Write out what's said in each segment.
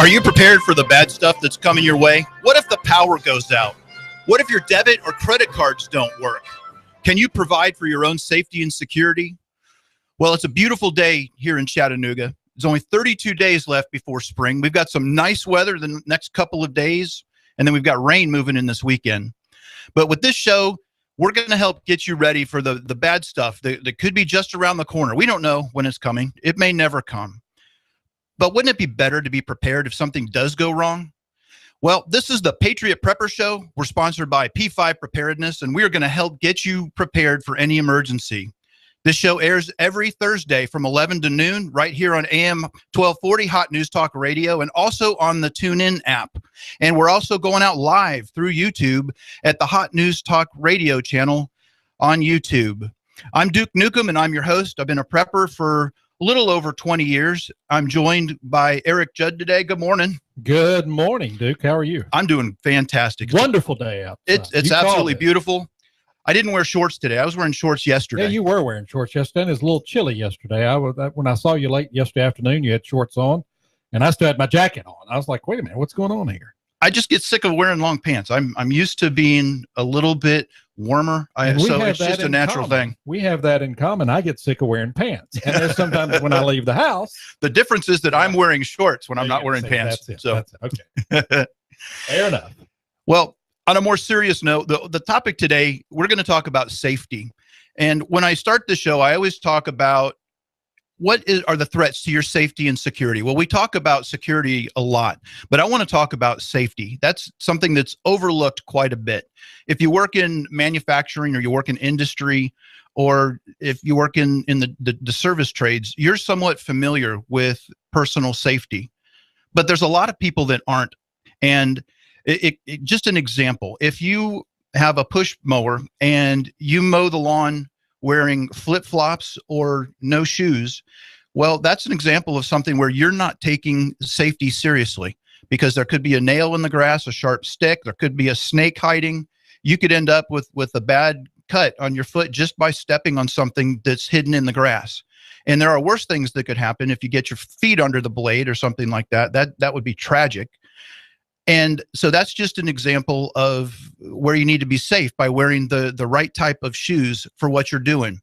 Are you prepared for the bad stuff that's coming your way? What if the power goes out? What if your debit or credit cards don't work? Can you provide for your own safety and security? Well, it's a beautiful day here in Chattanooga. There's only 32 days left before spring. We've got some nice weather the next couple of days, and then we've got rain moving in this weekend. But with this show, we're going to help get you ready for the bad stuff that could be just around the corner. We don't know when it's coming. It may never come. But wouldn't it be better to be prepared if something does go wrong? Well, this is the Patriot Prepper Show. We're sponsored by P5 Preparedness, and we are going to help get you prepared for any emergency. This show airs every Thursday from 11 to noon right here on AM 1240 Hot News Talk Radio and also on the TuneIn app. And we're also going out live through YouTube at the Hot News Talk Radio channel on YouTube. I'm Duke Newcomb, and I'm your host. I've been a prepper for a little over 20 years. I'm joined by Eric Judd today. Good morning. Good morning, Duke. How are you? I'm doing fantastic. Wonderful day out. It's absolutely beautiful. I didn't wear shorts today. I was wearing shorts yesterday. Yeah, you were wearing shorts yesterday. And it was a little chilly yesterday. When I saw you late yesterday afternoon, you had shorts on, and I still had my jacket on. I was like, wait a minute, what's going on here? I just get sick of wearing long pants. I'm used to being a little bit warmer. So it's just a natural thing. We have that in common. I get sick of wearing pants. And there's sometimes when I leave the house. The difference is that I'm wearing shorts when I'm not wearing pants. That's okay. Fair enough. Well, on a more serious note, the topic today, we're going to talk about safety. And when I start the show, I always talk about are the threats to your safety and security. Well, we talk about security a lot, but I want to talk about safety. That's something that's overlooked quite a bit. If you work in manufacturing or you work in industry, or if you work in the service trades, you're somewhat familiar with personal safety. But there's a lot of people that aren't. And just an example, if you have a push mower and you mow the lawn wearing flip-flops or no shoes, well, that's an example of something where you're not taking safety seriously, because there could be a nail in the grass, a sharp stick, there could be a snake hiding. You could end up with a bad cut on your foot just by stepping on something that's hidden in the grass. And there are worse things that could happen if you get your feet under the blade or something like that. That would be tragic. And so that's just an example of where you need to be safe by wearing the right type of shoes for what you're doing.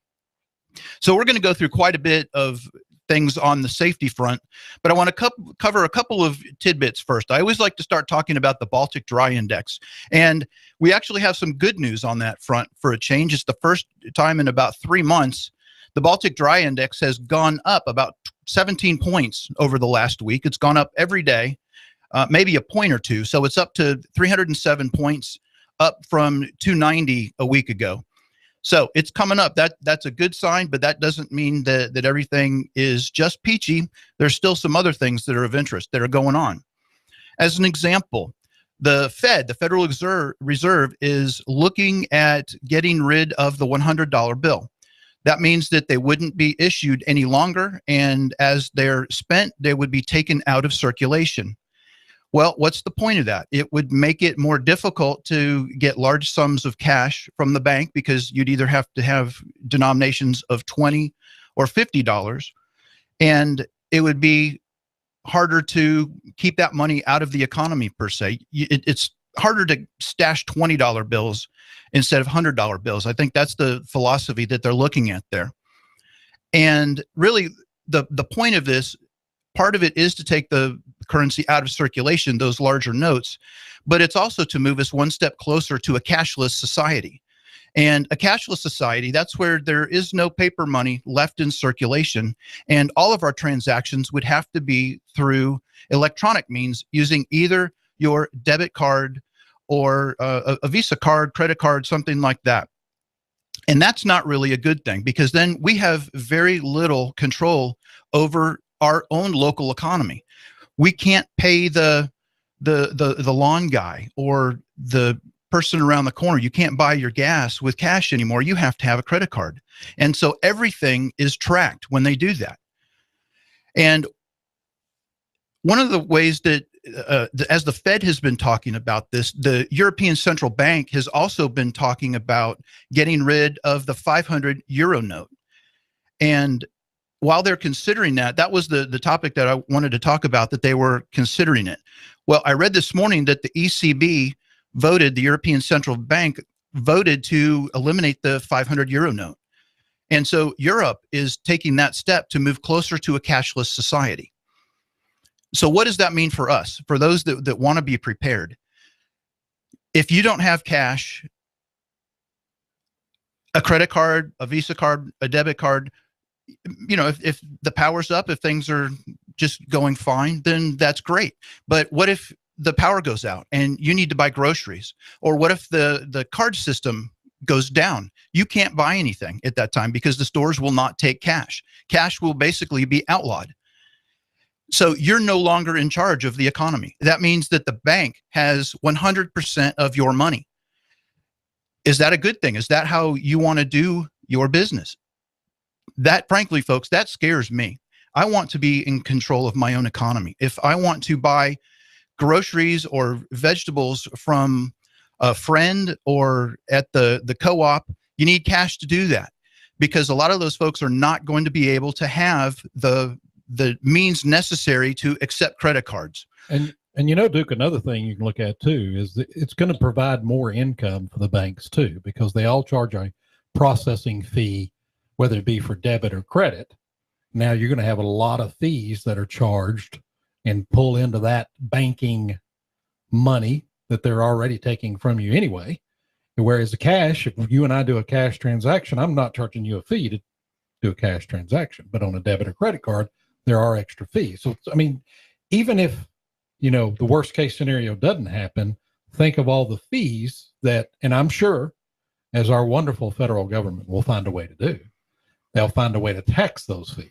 So we're going to go through quite a bit of things on the safety front, but I want to cover a couple of tidbits first. I always like to start talking about the Baltic Dry Index. And we actually have some good news on that front for a change. It's the first time in about 3 months the Baltic Dry Index has gone up about 17 points over the last week. It's gone up every day. Maybe a point or two. So it's up to 307 points, up from 290 a week ago. So it's coming up. That's a good sign, but that doesn't mean that everything is just peachy. There's still some other things that are of interest that are going on. As an example, the Fed, the Federal Reserve, is looking at getting rid of the $100 bill. That means that they wouldn't be issued any longer, and as they're spent, they would be taken out of circulation. Well, what's the point of that? It would make it more difficult to get large sums of cash from the bank, because you'd either have to have denominations of $20 or $50, and it would be harder to keep that money out of the economy per se. It's harder to stash $20 bills instead of $100 bills. I think that's the philosophy that they're looking at there. And really, the point of this, part of it is to take the currency out of circulation, those larger notes, but it's also to move us one step closer to a cashless society. And a cashless society, that's where there is no paper money left in circulation, and all of our transactions would have to be through electronic means, using either your debit card or a Visa card, credit card, something like that. And that's not really a good thing, because then we have very little control over our own local economy. We can't pay the lawn guy or the person around the corner. You can't buy your gas with cash anymore. You have to have a credit card. And so everything is tracked when they do that. And one of the ways that, as the Fed has been talking about this, the European Central Bank has also been talking about getting rid of the 500 euro note. And while they're considering that, that was the topic that I wanted to talk about, that they were considering it. Well, I read this morning that the ECB voted, the European Central Bank voted to eliminate the 500 euro note. And so Europe is taking that step to move closer to a cashless society. So what does that mean for us, for those that want to be prepared? If you don't have cash, a credit card, a Visa card, a debit card, you know, if the power's up, if things are just going fine, then that's great. But what if the power goes out and you need to buy groceries? Or what if the card system goes down? You can't buy anything at that time because the stores will not take cash. Cash will basically be outlawed. So you're no longer in charge of the economy. That means that the bank has 100% of your money. Is that a good thing? Is that how you want to do your business? That, frankly, folks, that scares me. I want to be in control of my own economy. If I want to buy groceries or vegetables from a friend or at the co-op, you need cash to do that, because a lot of those folks are not going to be able to have the means necessary to accept credit cards. And you know, Duke, another thing you can look at too is that it's going to provide more income for the banks too, because they all charge a processing fee, whether it be for debit or credit. Now you're going to have a lot of fees that are charged and pull into that banking money that they're already taking from you anyway. Whereas the cash, if you and I do a cash transaction, I'm not charging you a fee to do a cash transaction, but on a debit or credit card, there are extra fees. So, I mean, even if, you know, the worst case scenario doesn't happen, think of all the fees that, and I'm sure, as our wonderful federal government will find a way to do, they'll find a way to tax those fees.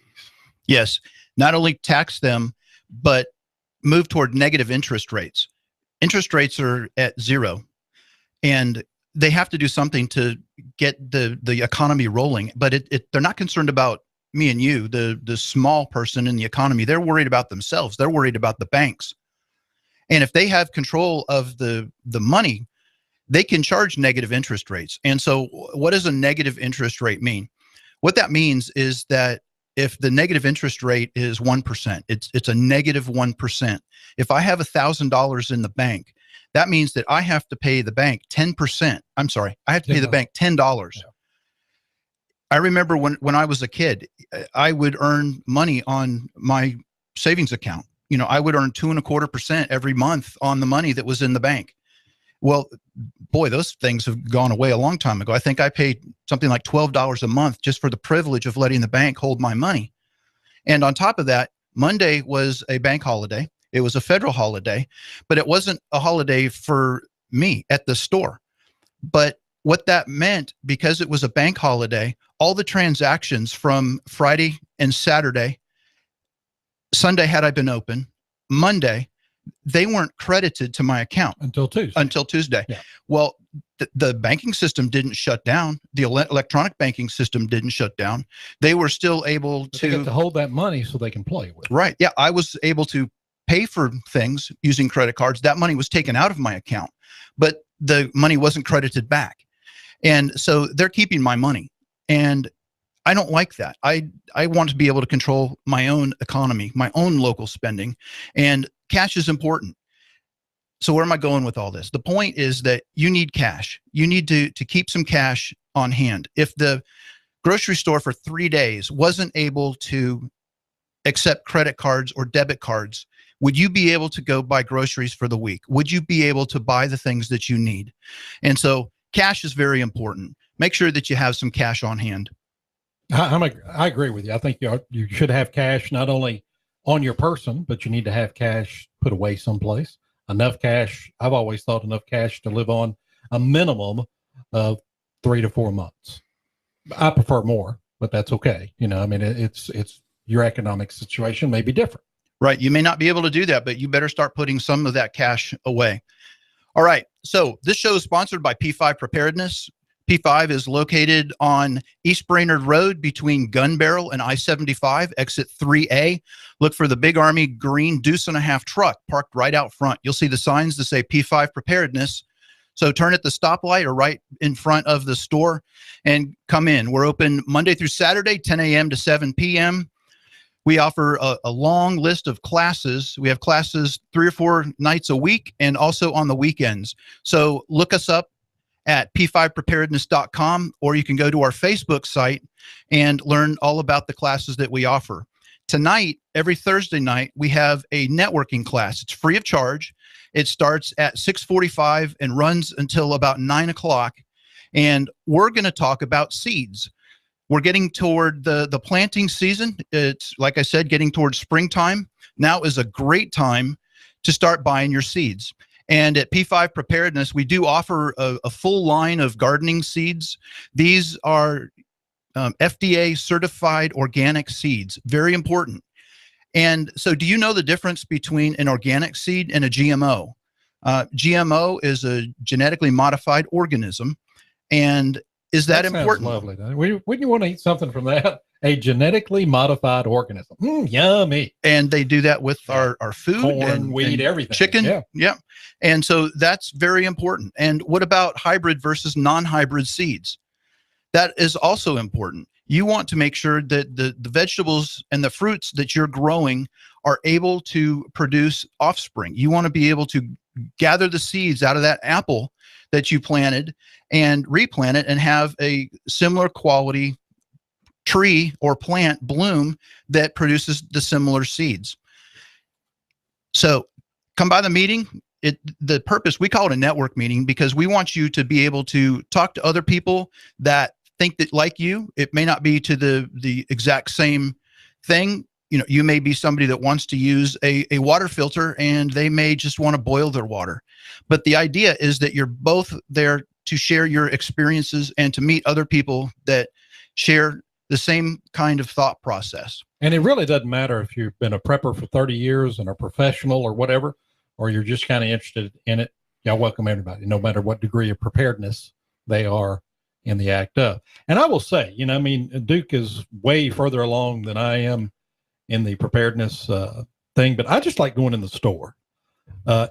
Yes, not only tax them, but move toward negative interest rates. Interest rates are at zero, and they have to do something to get the economy rolling. But they're not concerned about me and you, the small person in the economy. They're worried about themselves. They're worried about the banks. And if they have control of the money, they can charge negative interest rates. And so what does a negative interest rate mean? What that means is that if the negative interest rate is 1%, it's a negative 1%. If I have $1,000 in the bank, that means that I have to pay the bank 10%. I'm sorry, I have to pay the bank $10. Yeah. I remember when I was a kid, I would earn money on my savings account. You know, I would earn 2.25% every month on the money that was in the bank. Well, boy, those things have gone away a long time ago. I think I paid something like $12 a month just for the privilege of letting the bank hold my money. And on top of that, Monday was a bank holiday. It was a federal holiday, but it wasn't a holiday for me at the store. But what that meant, because it was a bank holiday, all the transactions from Friday and Saturday, Sunday had I been open, Monday, they weren't credited to my account until Tuesday. Yeah. Well, the banking system didn't shut down. The electronic banking system didn't shut down. They were still able to get to hold that money so they can play with it. Right. Yeah. I was able to pay for things using credit cards. That money was taken out of my account, but the money wasn't credited back. And so they're keeping my money. And I don't like that. I want to be able to control my own economy, my own local spending, and cash is important. So where am I going with all this? The point is that you need cash. You need to keep some cash on hand. If the grocery store for 3 days wasn't able to accept credit cards or debit cards, would you be able to go buy groceries for the week? Would you be able to buy the things that you need? And so cash is very important. Make sure that you have some cash on hand. I agree with you. I think you should have cash not only on your person, but you need to have cash put away someplace. Enough cash. I've always thought enough cash to live on a minimum of 3 to 4 months. I prefer more, but that's okay. You know, I mean, it's your economic situation may be different. Right. You may not be able to do that, but you better start putting some of that cash away. All right. So this show is sponsored by P5 Preparedness. P5 is located on East Brainerd Road between Gun Barrel and I-75, exit 3A. Look for the big Army green deuce-and-a-half truck parked right out front. You'll see the signs that say P5 Preparedness. So turn at the stoplight or right in front of the store and come in. We're open Monday through Saturday, 10 a.m. to 7 p.m. We offer a long list of classes. We have classes 3 or 4 nights a week and also on the weekends. So look us up at p5preparedness.com, or you can go to our Facebook site and learn all about the classes that we offer. Tonight, every Thursday night, we have a networking class. It's free of charge. It starts at 6:45 and runs until about 9 o'clock. And we're going to talk about seeds. We're getting toward the planting season. It's, like I said, getting towards springtime. Now is a great time to start buying your seeds. And at P5 Preparedness, we do offer a full line of gardening seeds. These are FDA certified organic seeds, very important. And so do you know the difference between an organic seed and a GMO? GMO is a genetically modified organism. And is that important? Lovely. Wouldn't you want to eat something from that? A genetically modified organism. Yummy. And they do that with our food. Corn, and wheat, everything. Chicken. Yeah. And so that's very important. And what about hybrid versus non-hybrid seeds? That is also important. You want to make sure that the vegetables and the fruits that you're growing are able to produce offspring. You want to be able to gather the seeds out of that apple that you planted and replant it and have a similar quality tree or plant bloom that produces the similar seeds. So come by the meeting. The purpose, we call it a network meeting because we want you to be able to talk to other people that think that like you. It may not be to the exact same thing. You know, you may be somebody that wants to use a water filter and they may just want to boil their water. But the idea is that you're both there to share your experiences and to meet other people that share the same kind of thought process. And it really doesn't matter if you've been a prepper for 30 years and a professional or whatever, or you're just kind of interested in it. Y'all welcome everybody, no matter what degree of preparedness they are in the act of. And I will say, you know, I mean, Duke is way further along than I am in the preparedness thing, but I just like going in the store.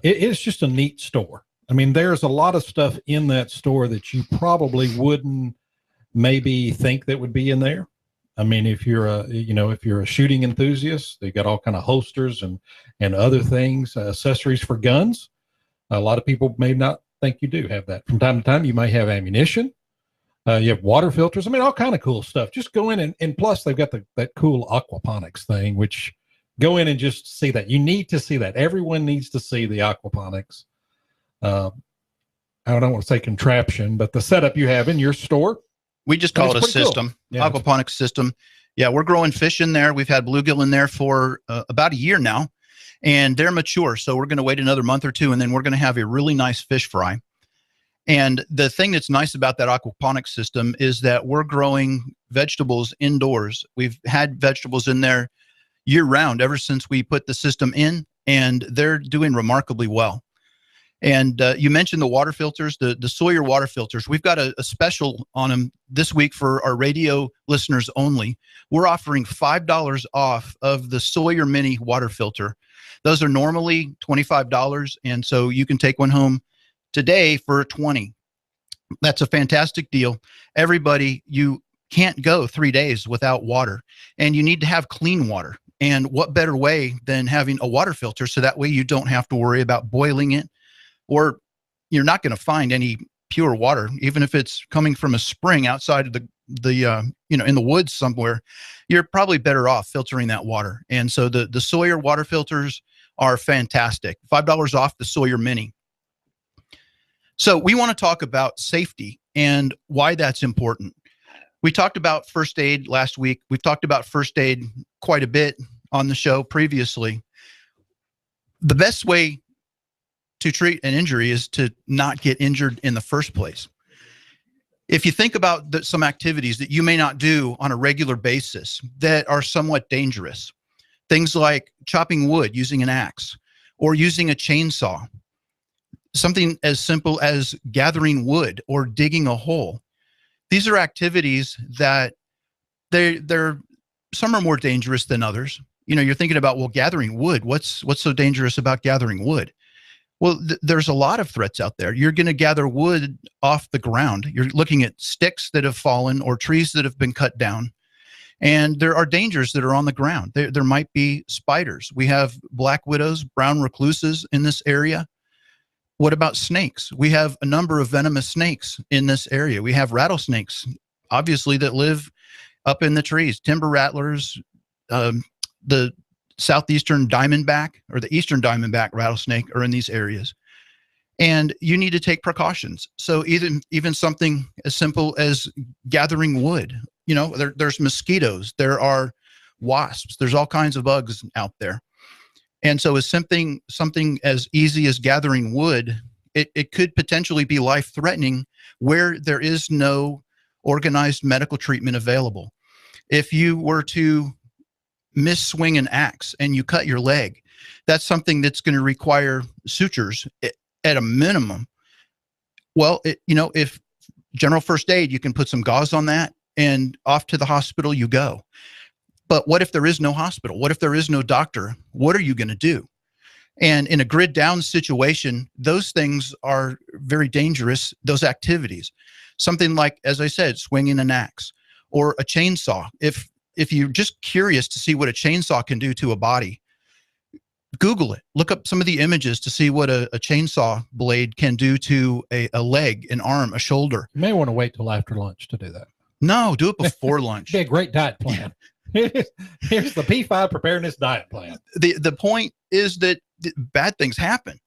It's just a neat store. I mean, there's a lot of stuff in that store that you probably wouldn't maybe think that would be in there. I mean, if you're a shooting enthusiast, they got all kind of holsters and other things, accessories for guns. A lot of people may not think you do have that. From time to time, you might have ammunition. You have water filters. I mean, all kind of cool stuff. Just go in and plus they've got that cool aquaponics thing, which go in and just see that. You need to see that. Everyone needs to see the aquaponics. I don't want to say contraption, but the setup you have in your store. We just call it a system, cool. Yeah, aquaponics system. Yeah, we're growing fish in there. We've had bluegill in there for about a year now, and they're mature. So we're going to wait another month or two, and then we're going to have a really nice fish fry. And the thing that's nice about that aquaponics system is that we're growing vegetables indoors. We've had vegetables in there year round ever since we put the system in, and they're doing remarkably well. And you mentioned the water filters, the Sawyer water filters. We've got a special on them this week for our radio listeners only. We're offering $5 off of the Sawyer Mini water filter. Those are normally $25, and so you can take one home today for $20. That's a fantastic deal. Everybody, you can't go 3 days without water, and you need to have clean water. And what better way than having a water filter so that way you don't have to worry about boiling it, or you're not going to find any pure water, even if it's coming from a spring outside of the in the woods somewhere. You're probably better off filtering that water. And so the Sawyer water filters are fantastic. $5 off the Sawyer Mini. So we want to talk about safety and why that's important. We talked about first aid last week. We've talked about first aid quite a bit on the show previously. The best way to treat an injury is to not get injured in the first place. If you think about some activities that you may not do on a regular basis that are somewhat dangerous, things like chopping wood using an axe or using a chainsaw, something as simple as gathering wood or digging a hole. These are activities that they're some are more dangerous than others. You know, you're thinking about, well, gathering wood, what's so dangerous about gathering wood? Well, there's a lot of threats out there. You're going to gather wood off the ground. You're looking at sticks that have fallen or trees that have been cut down. And there are dangers that are on the ground. There might be spiders. We have black widows, brown recluses in this area. What about snakes? We have a number of venomous snakes in this area. We have rattlesnakes, obviously, that live up in the trees, timber rattlers, the southeastern diamondback or the eastern diamondback rattlesnake are in these areas. And you need to take precautions. So even something as simple as gathering wood, there's mosquitoes, there are wasps, there's all kinds of bugs out there. And so as something as easy as gathering wood, it could potentially be life-threatening where there is no organized medical treatment available. If you were to misswing an axe and you cut your leg, that's something that's going to require sutures at a minimum. Well, if general first aid, you can put some gauze on that and off to the hospital you go. But what if there is no hospital? What if there is no doctor? What are you going to do? And in a grid down situation, those things are very dangerous, those activities. Something like, as I said, swinging an axe or a chainsaw. If you're just curious to see what a chainsaw can do to a body, Google it. Look up some of the images to see what a chainsaw blade can do to a leg, an arm, a shoulder. You may want to wait till after lunch to do that. No, do it before lunch. Be a great diet plan. Here's the P5 preparedness diet plan. The point is that bad things happen.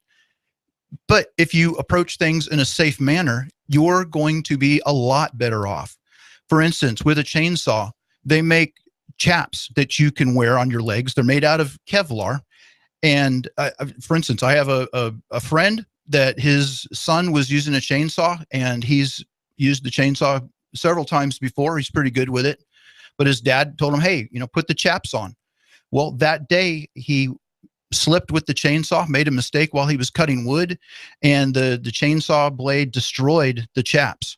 But if you approach things in a safe manner, you're going to be a lot better off. For instance, with a chainsaw, they make chaps that you can wear on your legs. They're made out of Kevlar. And for instance, I have a friend that his son was using a chainsaw, and he's used the chainsaw several times before. He's pretty good with it. But his dad told him, hey, put the chaps on. Well, that day he slipped with the chainsaw, made a mistake while he was cutting wood, and the chainsaw blade destroyed the chaps.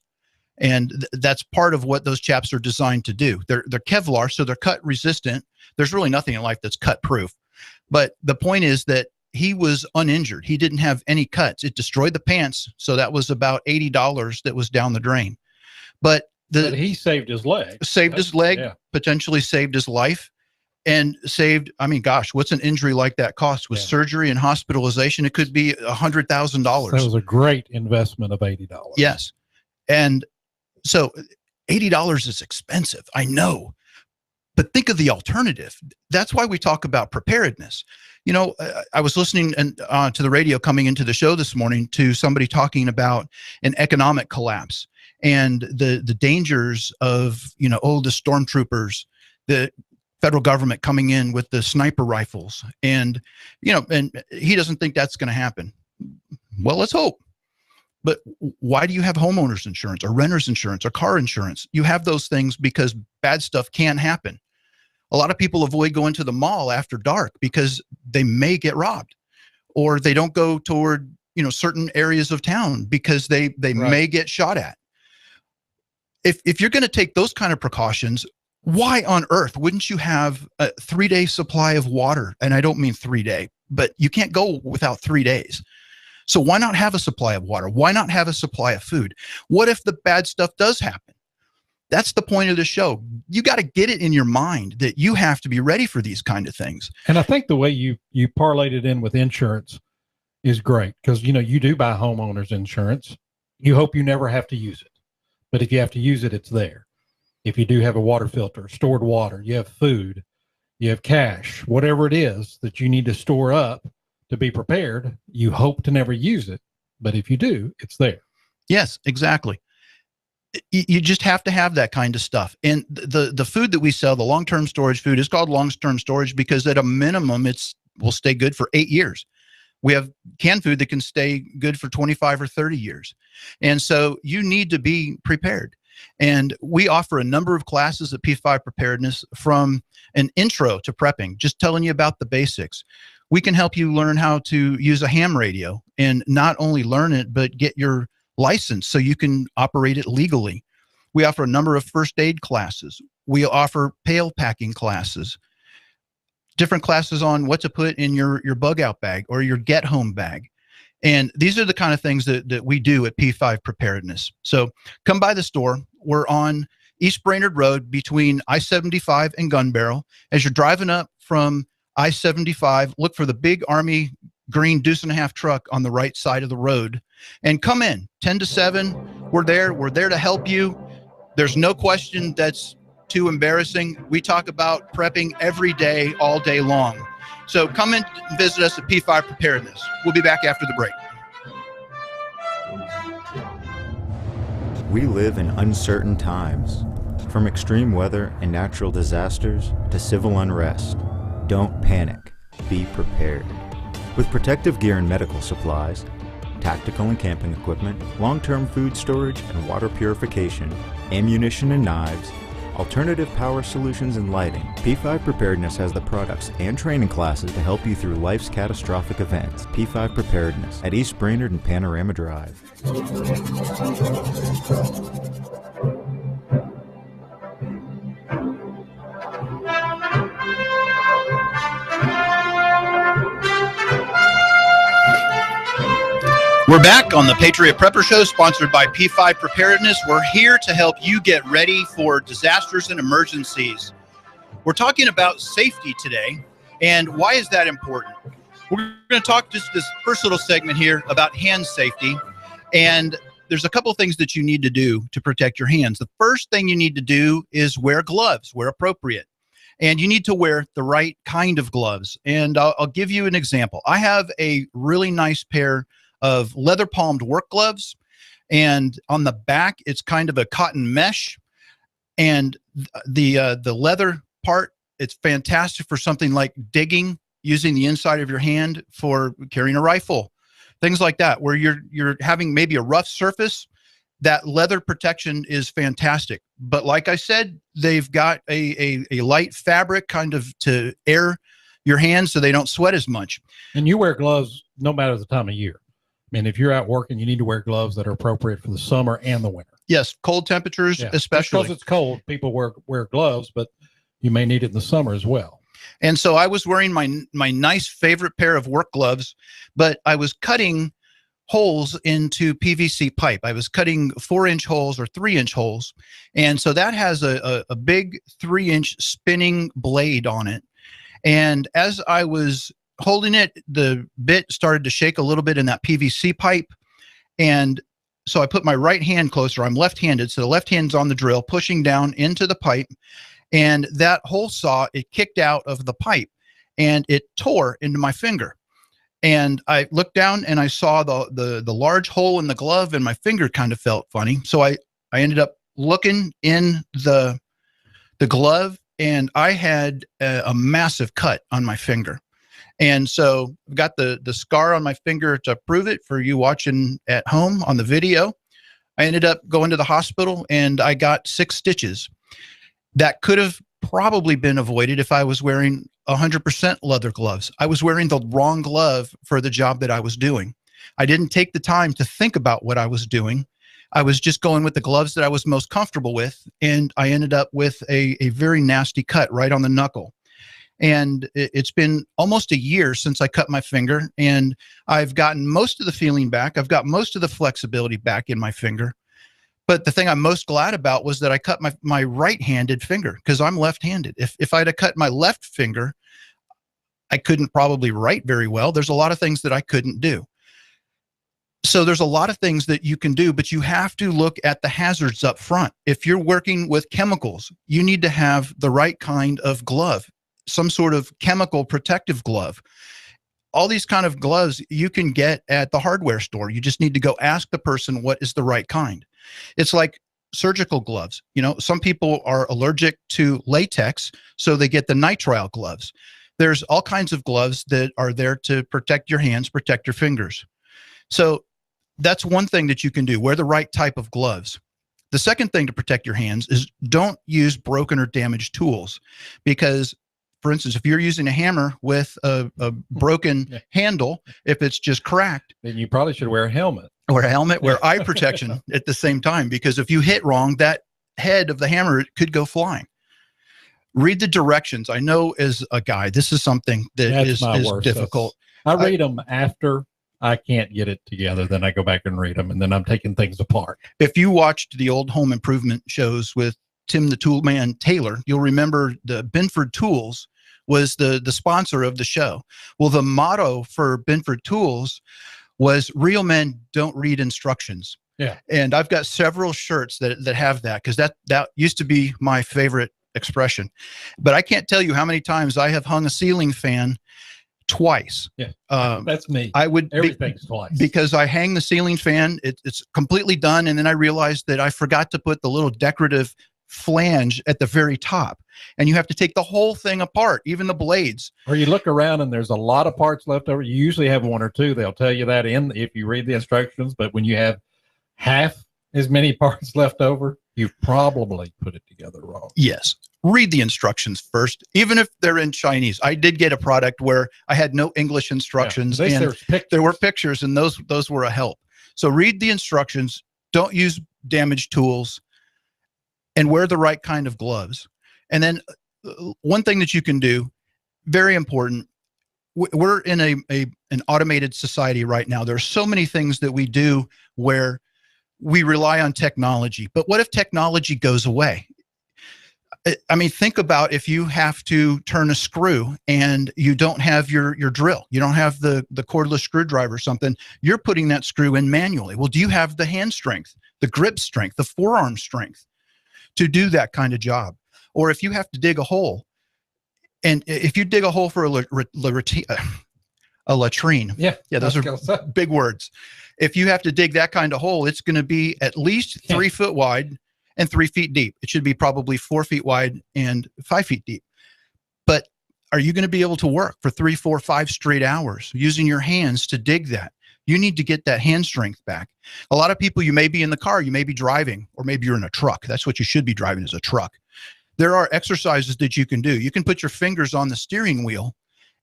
And that's part of what those chaps are designed to do. They're Kevlar, so they're cut resistant. There's really nothing in life that's cut proof. But the point is that he was uninjured. He didn't have any cuts. It destroyed the pants, so that was about $80 that was down the drain. But he saved his leg. Yeah. Potentially saved his life, and saved, gosh, what's an injury like that cost? With surgery and hospitalization, it could be $100,000. That was a great investment of $80. Yes. And so $80 is expensive, I know. But think of the alternative. That's why we talk about preparedness. I was listening to the radio coming into the show this morning to somebody talking about an economic collapse and the dangers of, the stormtroopers, the federal government coming in with the sniper rifles. And he doesn't think that's going to happen. Well, let's hope. But why do you have homeowners insurance or renter's insurance or car insurance? You have those things because bad stuff can happen. A lot of people avoid going to the mall after dark because they may get robbed, or they don't go toward, certain areas of town because they may get shot at. If you're going to take those kind of precautions, why on earth wouldn't you have a 3-day supply of water? And I don't mean 3-day, but you can't go without 3 days. So why not have a supply of water? Why not have a supply of food? What if the bad stuff does happen? That's the point of the show. You got to get it in your mind that you have to be ready for these kind of things. And I think the way you parlayed it in with insurance is great, because, you do buy homeowners insurance. You hope you never have to use it. But if you have to use it, it's there. If you do have a water filter, stored water, you have food, you have cash, whatever it is that you need to store up to be prepared, you hope to never use it. But if you do, it's there. Yes, exactly. You just have to have that kind of stuff. And the food that we sell, the long-term storage food, is called long-term storage because at a minimum, will stay good for 8 years. We have canned food that can stay good for 25 or 30 years. And so you need to be prepared. And we offer a number of classes at P5 Preparedness, from an intro to prepping, just telling you about the basics. We can help you learn how to use a ham radio, and not only learn it, but get your license so you can operate it legally. We offer a number of first aid classes. We offer pail packing classes, different classes on what to put in your bug out bag or your get home bag. And these are the kind of things that we do at P5 Preparedness. So come by the store. We're on East Brainerd Road between I-75 and Gun Barrel. As you're driving up from I-75, look for the big Army green deuce and a half truck on the right side of the road and come in 10 to 7. We're there to help you. There's no question that's too embarrassing. We talk about prepping every day, all day long. So come in and visit us at P5 Preparedness. We'll be back after the break. We live in uncertain times, from extreme weather and natural disasters to civil unrest. Don't panic. Be prepared. With protective gear and medical supplies, tactical and camping equipment, long-term food storage and water purification, ammunition and knives, alternative power solutions and lighting, P5 Preparedness has the products and training classes to help you through life's catastrophic events. P5 Preparedness at East Brainerd and Panorama Drive. We're back on the Patriot Prepper Show, sponsored by P5 Preparedness. We're here to help you get ready for disasters and emergencies. We're talking about safety today, and why is that important? We're going to talk just this first little segment here about hand safety, and there's a couple things that you need to do to protect your hands. The first thing you need to do is wear gloves where appropriate, and you need to wear the right kind of gloves. And I'll give you an example. I have a really nice pair of leather palmed work gloves, and on the back it's kind of a cotton mesh, and the leather part, it's fantastic for something like digging, using the inside of your hand for carrying a rifle, things like that, where you're having maybe a rough surface. That leather protection is fantastic. But like I said, they've got a light fabric kind of to air your hands so they don't sweat as much. And you wear gloves no matter the time of year. I mean, if you're out working, you need to wear gloves that are appropriate for the summer and the winter. Yes, cold temperatures, especially. Because it's cold, people wear gloves, but you may need it in the summer as well. And so I was wearing my nice favorite pair of work gloves, but I was cutting holes into PVC pipe. I was cutting 4-inch holes or 3-inch holes. And so that has a big 3-inch spinning blade on it. And as I was holding it, the bit started to shake a little bit in that PVC pipe. And so I put my right hand closer. I'm left-handed, so the left hand's on the drill, pushing down into the pipe. And that hole saw, it kicked out of the pipe and it tore into my finger. And I looked down and I saw the large hole in the glove, and my finger kind of felt funny. So I ended up looking in the glove, and I had a massive cut on my finger. And so I've got the scar on my finger to prove it for you watching at home on the video. I ended up going to the hospital and I got 6 stitches. That could have probably been avoided if I was wearing 100% leather gloves. I was wearing the wrong glove for the job that I was doing. I didn't take the time to think about what I was doing. I was just going with the gloves that I was most comfortable with, and I ended up with a very nasty cut right on the knuckle. And it's been almost a year since I cut my finger, and I've gotten most of the feeling back. I've got most of the flexibility back in my finger. But the thing I'm most glad about was that I cut my right-handed finger, because I'm left-handed. If I'd have cut my left finger, I couldn't probably write very well. There's a lot of things that I couldn't do. So there's a lot of things that you can do, but you have to look at the hazards up front. If you're working with chemicals, you need to have the right kind of glove, some sort of chemical protective glove. All these kind of gloves you can get at the hardware store. You just need to go ask the person what is the right kind. It's like surgical gloves. You know, some people are allergic to latex, so they get the nitrile gloves. There's all kinds of gloves that are there to protect your hands, protect your fingers. So that's one thing that you can do. Wear the right type of gloves. The second thing to protect your hands is don't use broken or damaged tools, because for instance, if you're using a hammer with a broken handle, if it's just cracked, then you probably should wear a helmet. Wear a helmet, wear eye protection at the same time, because if you hit wrong, that head of the hammer could go flying. Read the directions. I know as a guy, this is something that is difficult. I read them after I can't get it together. Then I go back and read them, and then I'm taking things apart. If you watched the old home improvement shows with Tim the Toolman Taylor, you'll remember the Benford Tools was the sponsor of the show. Well, the motto for Benford Tools was "Real men don't read instructions." Yeah. And I've got several shirts that have that, because that used to be my favorite expression. But I can't tell you how many times I have hung a ceiling fan twice. Yeah, that's me. Everything's twice. Because I hang the ceiling fan, it's completely done, and then I realized that I forgot to put the little decorative flange at the very top, and you have to take the whole thing apart, even the blades. Or you look around and there's a lot of parts left over. You usually have one or two. They'll tell you that if you read the instructions, but when you have half as many parts left over, you've probably put it together wrong. Yes. Read the instructions first, even if they're in Chinese. I did get a product where I had no English instructions, and there were pictures, and those were a help. So read the instructions, don't use damaged tools, and wear the right kind of gloves. And then one thing that you can do, very important, we're in an automated society right now. There are so many things that we do where we rely on technology. But what if technology goes away? I mean, think about if you have to turn a screw and you don't have your drill, you don't have the cordless screwdriver or something, you're putting that screw in manually. Well, do you have the hand strength, the grip strength, the forearm strength to do that kind of job? Or if you have to dig a hole, and if you dig a hole for a latrine, yeah, those are big words. If you have to dig that kind of hole, it's going to be at least 3 foot wide and 3 feet deep. It should be probably 4 feet wide and 5 feet deep. But are you going to be able to work for 3, 4, 5 straight hours using your hands to dig that? You need to get that hand strength back. A lot of people, you may be in the car, you may be driving, or maybe you're in a truck. That's what you should be driving, is a truck. There are exercises that you can do. You can put your fingers on the steering wheel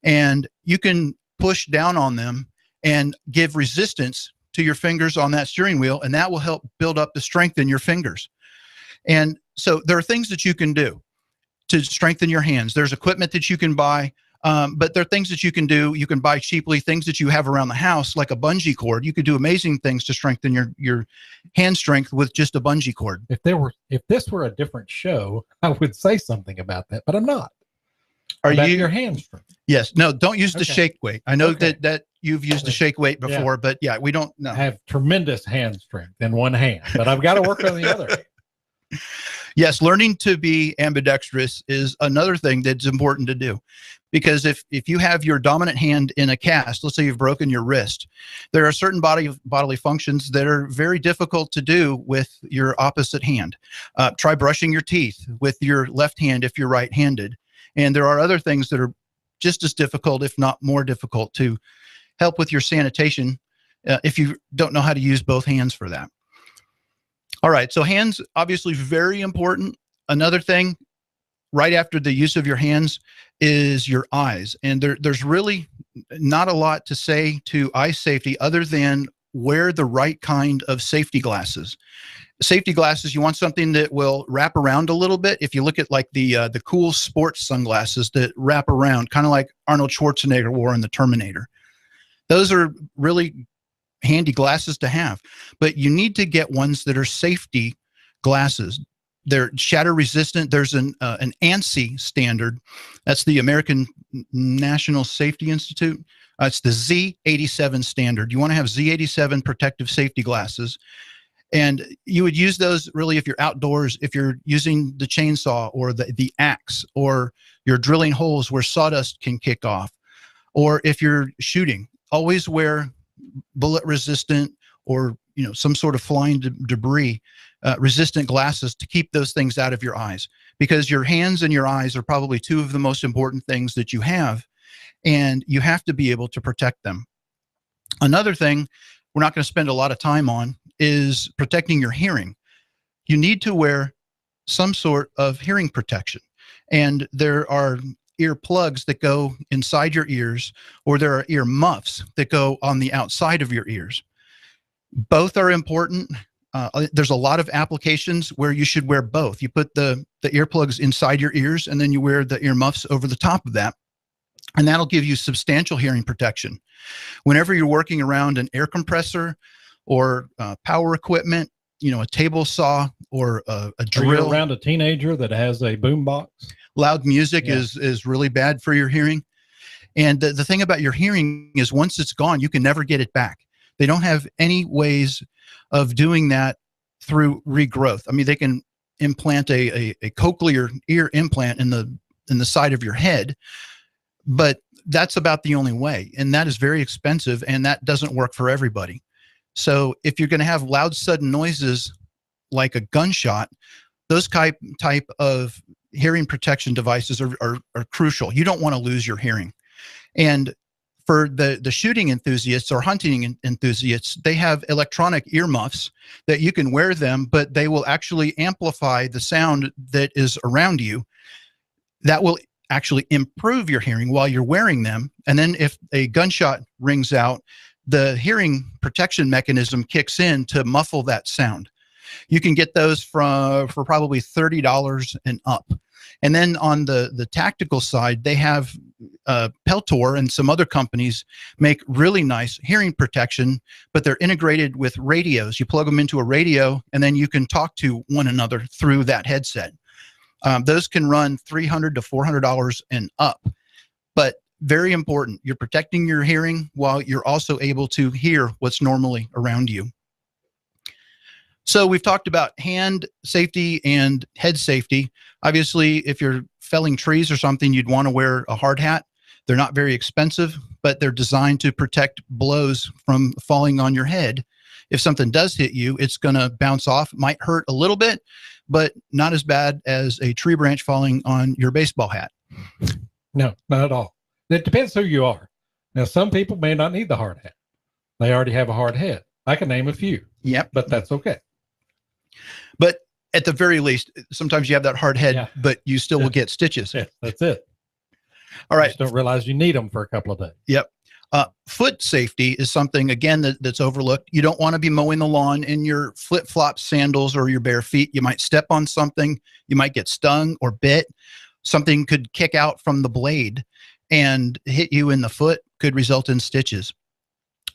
and you can push down on them and give resistance to your fingers on that steering wheel, and that will help build up the strength in your fingers. And so there are things that you can do to strengthen your hands. There's equipment that you can buy, but there are things that you can do. You can buy cheaply things that you have around the house, like a bungee cord. You could do amazing things to strengthen your hand strength with just a bungee cord. If this were a different show, I would say something about that, but I'm not. Are about you your hand strength? Yes. No, don't use the shake weight. I know that you've used the shake weight before, but yeah, we don't know. I have tremendous hand strength in one hand, but I've got to work on the other hand. Yes, learning to be ambidextrous is another thing that's important to do, because if you have your dominant hand in a cast, let's say you've broken your wrist, there are certain bodily functions that are very difficult to do with your opposite hand. Try brushing your teeth with your left hand if you're right-handed. And there are other things that are just as difficult, if not more difficult, to help with your sanitation if you don't know how to use both hands for that. All right, so hands, obviously very important. Another thing, right after the use of your hands, is your eyes. And there's really not a lot to say to eye safety other than wear the right kind of safety glasses. Safety glasses, you want something that will wrap around a little bit. If you look at like the cool sports sunglasses that wrap around, kind of like Arnold Schwarzenegger wore in The Terminator. Those are really handy glasses to have, but you need to get ones that are safety glasses. They're shatter resistant. There's an ANSI standard. That's the American National Safety Institute. It's the Z87 standard. You want to have Z87 protective safety glasses. And you would use those really if you're outdoors, if you're using the chainsaw or the axe, or you're drilling holes where sawdust can kick off, or if you're shooting. Always wear bullet resistant, or some sort of flying debris resistant glasses to keep those things out of your eyes, because your hands and your eyes are probably two of the most important things that you have, and you have to be able to protect them. Another thing we're not going to spend a lot of time on is protecting your hearing. You need to wear some sort of hearing protection, and there are ear plugs that go inside your ears, or there are ear muffs that go on the outside of your ears. Both are important. There's a lot of applications where you should wear both. You put the earplugs inside your ears, and then you wear the ear muffs over the top of that, and that'll give you substantial hearing protection. Whenever you're working around an air compressor or power equipment, a table saw or a Are drill. you around a teenager that has a boom box? Loud music is really bad for your hearing. And the thing about your hearing is once it's gone, you can never get it back. They don't have any ways of doing that through regrowth. I mean, they can implant a cochlear ear implant in the side of your head, but that's about the only way. And that is very expensive, and that doesn't work for everybody. So if you're going to have loud, sudden noises like a gunshot, those type of hearing protection devices are crucial. You don't want to lose your hearing. And for the shooting enthusiasts or hunting enthusiasts, they have electronic earmuffs that you can wear them, but they will actually amplify the sound that is around you. That will actually improve your hearing while you're wearing them. And then if a gunshot rings out, the hearing protection mechanism kicks in to muffle that sound. You can get those for probably $30 and up. And then on the tactical side, they have Peltor and some other companies make really nice hearing protection, but they're integrated with radios. You plug them into a radio, and then you can talk to one another through that headset. Those can run $300 to $400 and up. But very important, you're protecting your hearing while you're also able to hear what's normally around you. So we've talked about hand safety and head safety. Obviously, if you're felling trees or something, you'd want to wear a hard hat. They're not very expensive, but they're designed to protect blows from falling on your head. If something does hit you, it's going to bounce off. It might hurt a little bit, but not as bad as a tree branch falling on your baseball hat. No, not at all. It depends who you are. Now, some people may not need the hard hat. They already have a hard head. I can name a few. Yep. But that's okay. But at the very least, sometimes you have that hard head, but you still will get stitches. Yeah, that's it. All right. You just don't realize you need them for a couple of days. Yep. Foot safety is something, again, that's overlooked. You don't want to be mowing the lawn in your flip-flop sandals or your bare feet. You might step on something. You might get stung or bit. Something could kick out from the blade and hit you in the foot, could result in stitches.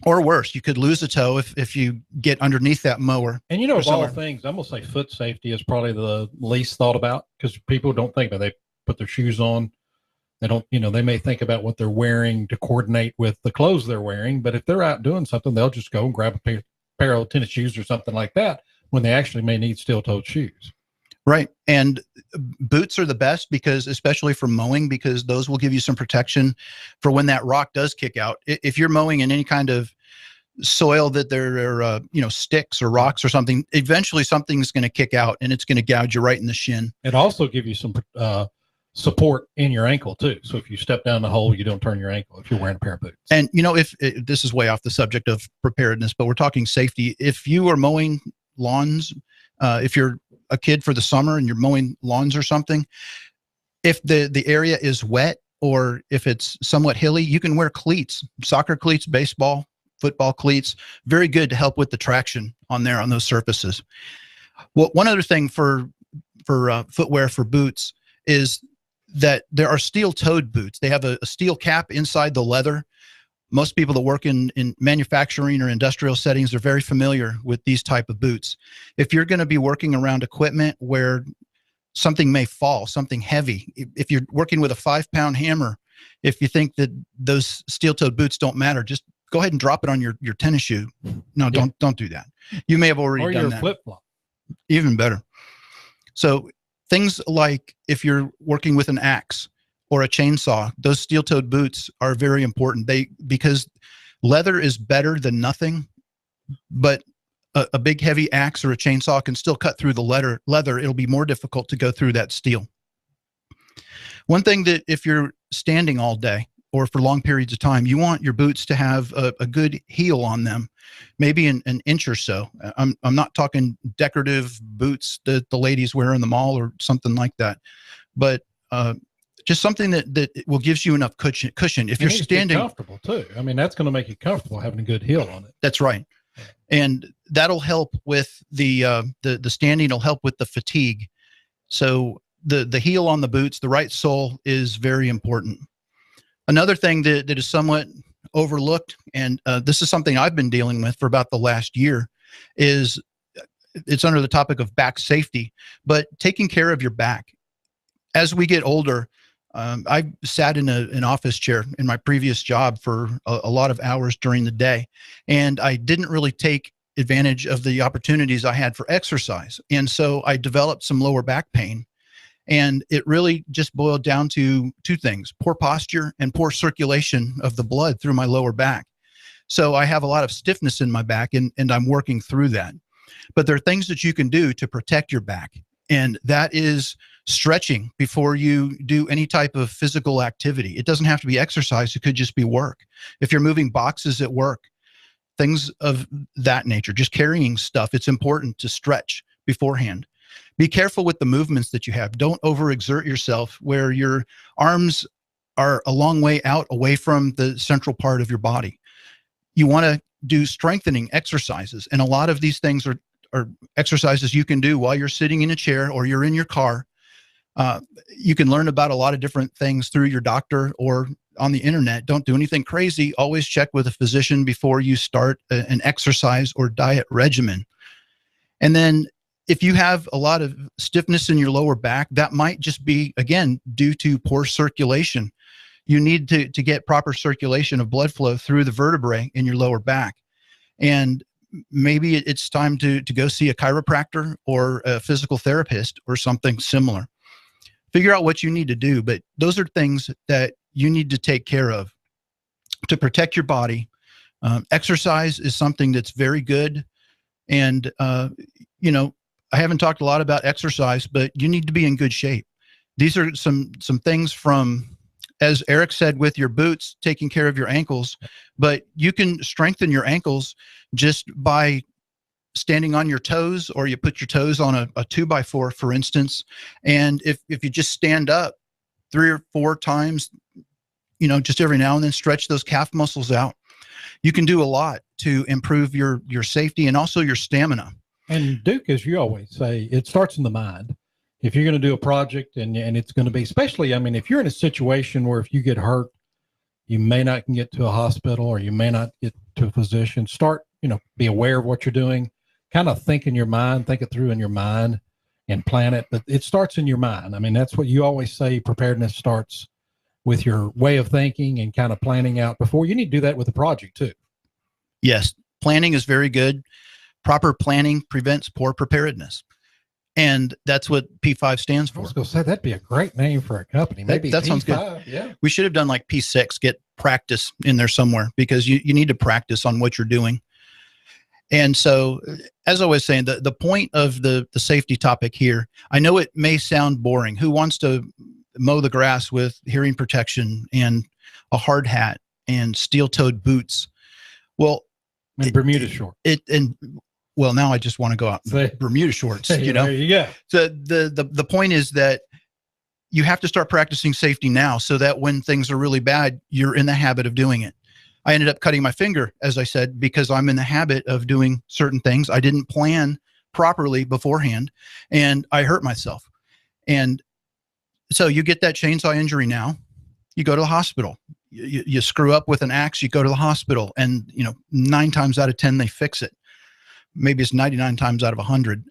Or worse, you could lose a toe if you get underneath that mower. And of all things, I'm going to say foot safety is probably the least thought about because people don't think about it. They put their shoes on. They don't, they may think about what they're wearing to coordinate with the clothes they're wearing. But if they're out doing something, they'll just go and grab a pair of tennis shoes or something like that when they actually may need steel-toed shoes. Right. And boots are the best because, especially for mowing, because those will give you some protection for when that rock does kick out. If you're mowing in any kind of soil that there are, sticks or rocks or something, eventually something's going to kick out and it's going to gouge you right in the shin. It also gives you some support in your ankle too. So if you step down the hole, you don't turn your ankle if you're wearing a pair of boots. And, if this is way off the subject of preparedness, but we're talking safety. If you are mowing lawns, if you're a kid for the summer and you're mowing lawns or something, if the area is wet or if it's somewhat hilly, you can wear cleats, soccer cleats, baseball, football cleats. Very good to help with the traction on those surfaces. Well, one other thing for footwear for boots is that there are steel-toed boots. They have a steel cap inside the leather. Most people that work in manufacturing or industrial settings are very familiar with these type of boots. If you're going to be working around equipment where something may fall, something heavy, if you're working with a 5-pound hammer, if you think that those steel-toed boots don't matter, just go ahead and drop it on your tennis shoe. No, don't do that. You may have already done that. Or your flip-flop. Even better. So things like if you're working with an axe or a chainsaw, those steel-toed boots are very important. Because leather is better than nothing, but a big heavy axe or a chainsaw can still cut through the leather. It'll be more difficult to go through that steel. One thing that if you're standing all day or for long periods of time, you want your boots to have a good heel on them, maybe an inch or so. I'm not talking decorative boots that the ladies wear in the mall or something like that, but just something that will gives you enough cushion. If you're standing, comfortable too. I mean, that's going to make you comfortable having a good heel on it. That's right, and that'll help with the standing. Will help with the fatigue. So the heel on the boots, the right sole, is very important. Another thing that is somewhat overlooked, and this is something I've been dealing with for about the last year, is it's under the topic of back safety, but taking care of your back. As we get older, I sat in an office chair in my previous job for a lot of hours during the day, and I didn't really take advantage of the opportunities I had for exercise. And so I developed some lower back pain. And it really just boiled down to two things: poor posture and poor circulation of the blood through my lower back. So I have a lot of stiffness in my back, and I'm working through that. But there are things that you can do to protect your back. And that is stretching before you do any type of physical activity. It doesn't have to be exercise. It could just be work. If you're moving boxes at work, things of that nature, just carrying stuff, it's important to stretch beforehand. Be careful with the movements that you have. Don't overexert yourself where your arms are a long way out away from the central part of your body. You want to do strengthening exercises. And a lot of these things are exercises you can do while you're sitting in a chair or you're in your car. You can learn about a lot of different things through your doctor or on the internet. Don't do anything crazy. Always check with a physician before you start an exercise or diet regimen. And then if you have a lot of stiffness in your lower back, that might just be, again, due to poor circulation. You need to get proper circulation of blood flow through the vertebrae in your lower back. And maybe it's time to go see a chiropractor or a physical therapist or something similar. Figure out what you need to do, but those are things that you need to take care of to protect your body. Exercise is something that's very good. And, I haven't talked a lot about exercise, but you need to be in good shape. These are some things from, as Eric said, with your boots, taking care of your ankles, but you can strengthen your ankles just by standing on your toes, or you put your toes on a 2x4, for instance. And if you just stand up 3 or 4 times, just every now and then, stretch those calf muscles out, you can do a lot to improve your safety and also your stamina. And Duke, as you always say, it starts in the mind. If you're going to do a project and it's going to be, especially, if you're in a situation where if you get hurt, you may not can get to a hospital or you may not get to a physician, start, be aware of what you're doing, kind of think it through in your mind and plan it. But it starts in your mind. That's what you always say. Preparedness starts with your way of thinking and kind of planning out before. You need to do that with a project too. Yes. Planning is very good. Proper planning prevents poor preparedness. And that's what P5 stands for. I was going to say, that'd be a great name for a company. Maybe that sounds good. Yeah. We should have done like P6, get practice in there somewhere, because you need to practice on what you're doing. And so, as I was saying, the point of the safety topic here, I know it may sound boring. Who wants to mow the grass with hearing protection and a hard hat and steel-toed boots? Well, and Bermuda shorts. Well, now I just want to go out in Bermuda shorts, There you go. So the point is that you have to start practicing safety now so that when things are really bad, you're in the habit of doing it. I ended up cutting my finger, as I said, because I'm in the habit of doing certain things. I didn't plan properly beforehand, and I hurt myself. And so you get that chainsaw injury now, you go to the hospital. You screw up with an axe, you go to the hospital, and 9 times out of 10, they fix it. Maybe it's 99 times out of 100.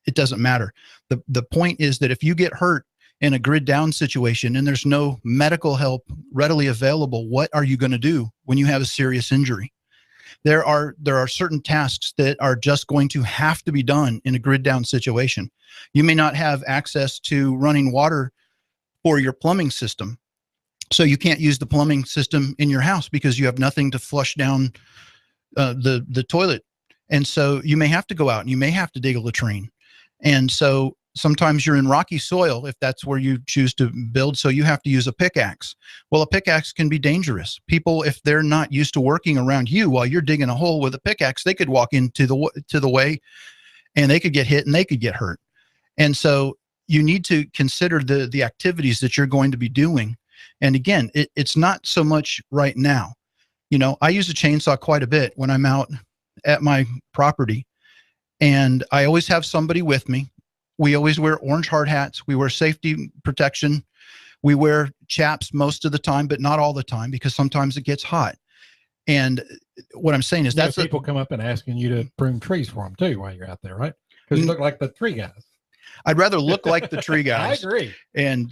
It doesn't matter. The point is that if you get hurt in a grid down situation and there's no medical help readily available, what are you going to do when you have a serious injury? There are certain tasks that are just going to have to be done in a grid down situation. You may not have access to running water for your plumbing system, so you can't use the plumbing system in your house because you have nothing to flush down the toilet. And so you may have to go out and you may have to dig a latrine. And so sometimes you're in rocky soil if that's where you choose to build, so you have to use a pickaxe. Well, a pickaxe can be dangerous. People, if they're not used to working around you while you're digging a hole with a pickaxe, they could walk into the way and they could get hit and they could get hurt. And so you need to consider the activities that you're going to be doing. And again, it's not so much right now. I use a chainsaw quite a bit when I'm out at my property, and I always have somebody with me. We always wear orange hard hats. We wear safety protection. We wear chaps most of the time, but not all the time, because sometimes it gets hot. And what I'm saying is that's people come up and asking you to prune trees for them too while you're out there, right? because you look like the tree guys. I'd rather look like the tree guys. I agree. And,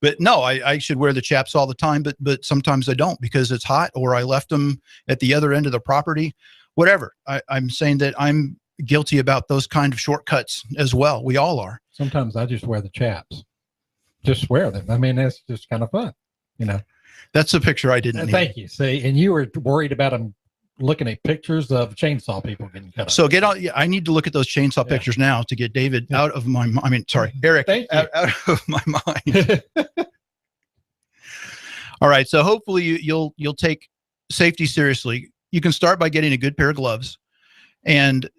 but no, I should wear the chaps all the time, but sometimes I don't because it's hot or I left them at the other end of the property, whatever. I'm saying that I'm guilty about those kind of shortcuts as well. We all are. Sometimes I just wear the chaps. Just wear them. I mean, that's just kind of fun, you know. That's a picture I didn't need. Thank you. See, and you were worried about them looking at pictures of chainsaw people getting cut off. So get out. Yeah, I need to look at those chainsaw pictures now to get David out of my. I mean, sorry, Eric, out of my mind. All right. So hopefully you'll take safety seriously. You can start by getting a good pair of gloves, and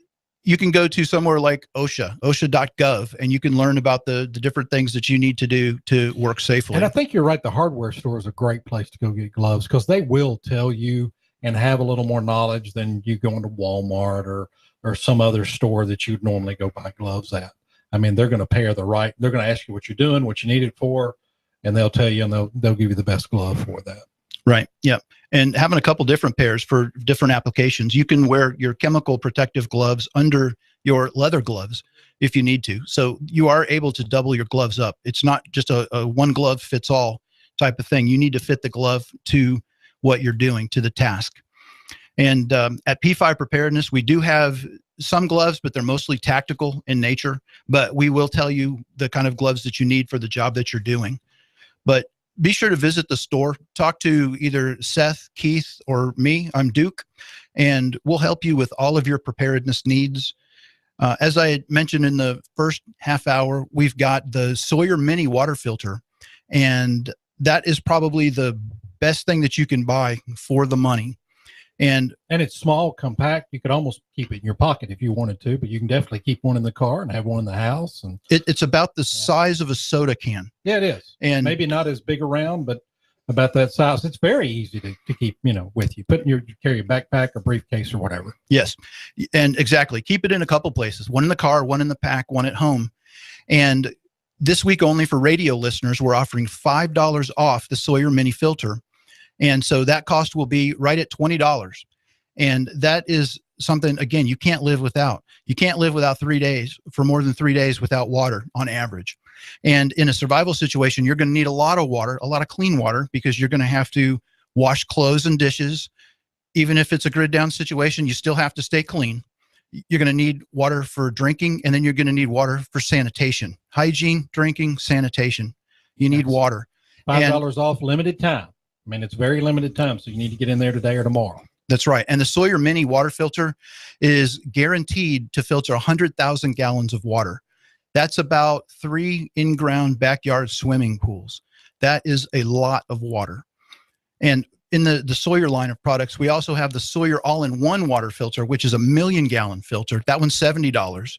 you can go to somewhere like OSHA.gov, and you can learn about the different things that you need to do to work safely. And I think you're right. The hardware store is a great place to go get gloves because they will tell you and have a little more knowledge than you going to Walmart or some other store that you'd normally go buy gloves at. I mean, they're going to pair the right. They're going to ask you what you're doing, what you need it for, and they'll tell you, and they'll give you the best glove for that. Right. Yeah. And having a couple different pairs for different applications. You can wear your chemical protective gloves under your leather gloves if you need to. So you are able to double your gloves up. It's not just a one glove fits all type of thing. You need to fit the glove to what you're doing, to the task. And at P5 Preparedness, we do have some gloves, but they're mostly tactical in nature. But we will tell you the kind of gloves that you need for the job that you're doing. But be sure to visit the store. Talk to either Seth, Keith, or me. I'm Duke, and we'll help you with all of your preparedness needs. As I had mentioned in the first half hour, we've got the Sawyer Mini water filter, and that is probably the best thing that you can buy for the money. And it's small, compact. You could almost keep it in your pocket if you wanted to, but you can definitely keep one in the car and have one in the house. And it's about the size of a soda can. Yeah, it is. And maybe not as big around, but about that size. It's very easy to keep, with you. Carry your backpack or briefcase or whatever. Yes, and exactly. Keep it in a couple places. One in the car, one in the pack, one at home. And this week only for radio listeners, we're offering $5 off the Sawyer Mini filter. And so that cost will be right at $20. And that is something, again, you can't live without. You can't live without 3 days, for more than 3 days without water on average. And in a survival situation, you're going to need a lot of water, a lot of clean water, because you're going to have to wash clothes and dishes. Even if it's a grid down situation, you still have to stay clean. You're going to need water for drinking, and then you're going to need water for sanitation. Hygiene, drinking, sanitation. You need water. $5 off, limited time. I mean, it's very limited time, so you need to get in there today or tomorrow. That's right. And the Sawyer Mini water filter is guaranteed to filter 100,000 gallons of water. That's about 3 in-ground backyard swimming pools. That is a lot of water. And in the Sawyer line of products, we also have the Sawyer all-in-one water filter, which is a 1,000,000-gallon filter. That one's $70.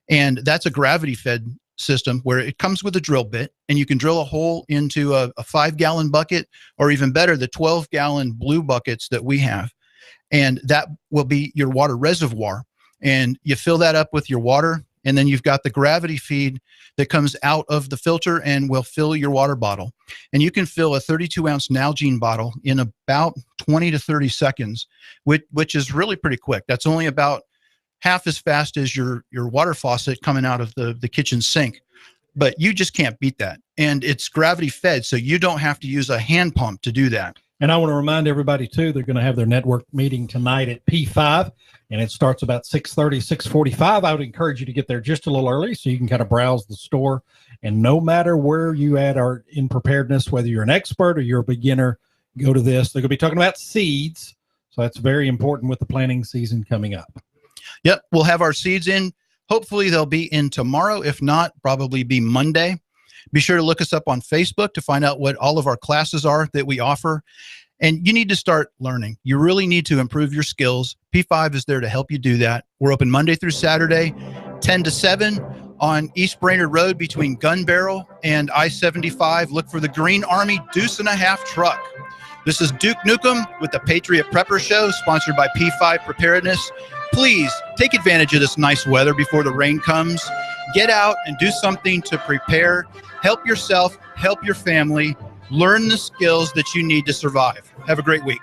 And that's a gravity-fed system where it comes with a drill bit, and you can drill a hole into a 5-gallon bucket, or even better, the 12-gallon blue buckets that we have. And that will be your water reservoir. And you fill that up with your water, and then you've got the gravity feed that comes out of the filter and will fill your water bottle. And you can fill a 32-ounce Nalgene bottle in about 20 to 30 seconds, which is really pretty quick. That's only about half as fast as your water faucet coming out of the kitchen sink. But you just can't beat that. And it's gravity fed, so you don't have to use a hand pump to do that. And I want to remind everybody, too, they're going to have their network meeting tonight at P5, and it starts about 6:30, 6:45. I would encourage you to get there just a little early so you can kind of browse the store. And no matter where you are in preparedness, whether you're an expert or you're a beginner, go to this. They're going to be talking about seeds, so that's very important with the planting season coming up. Yep, we'll have our seeds in. Hopefully they'll be in tomorrow. If not, probably be Monday. Be sure to look us up on Facebook to find out what all of our classes are that we offer. And you need to start learning. You really need to improve your skills. P5 is there to help you do that. We're open Monday through Saturday, 10 to 7 on East Brainerd Road between Gun Barrel and I-75. Look for the Green Army Deuce-and-a-Half truck. This is Duke Nukem with the Patriot Prepper Show, sponsored by P5 Preparedness. Please take advantage of this nice weather before the rain comes. Get out and do something to prepare. Help yourself, help your family, learn the skills that you need to survive. Have a great week.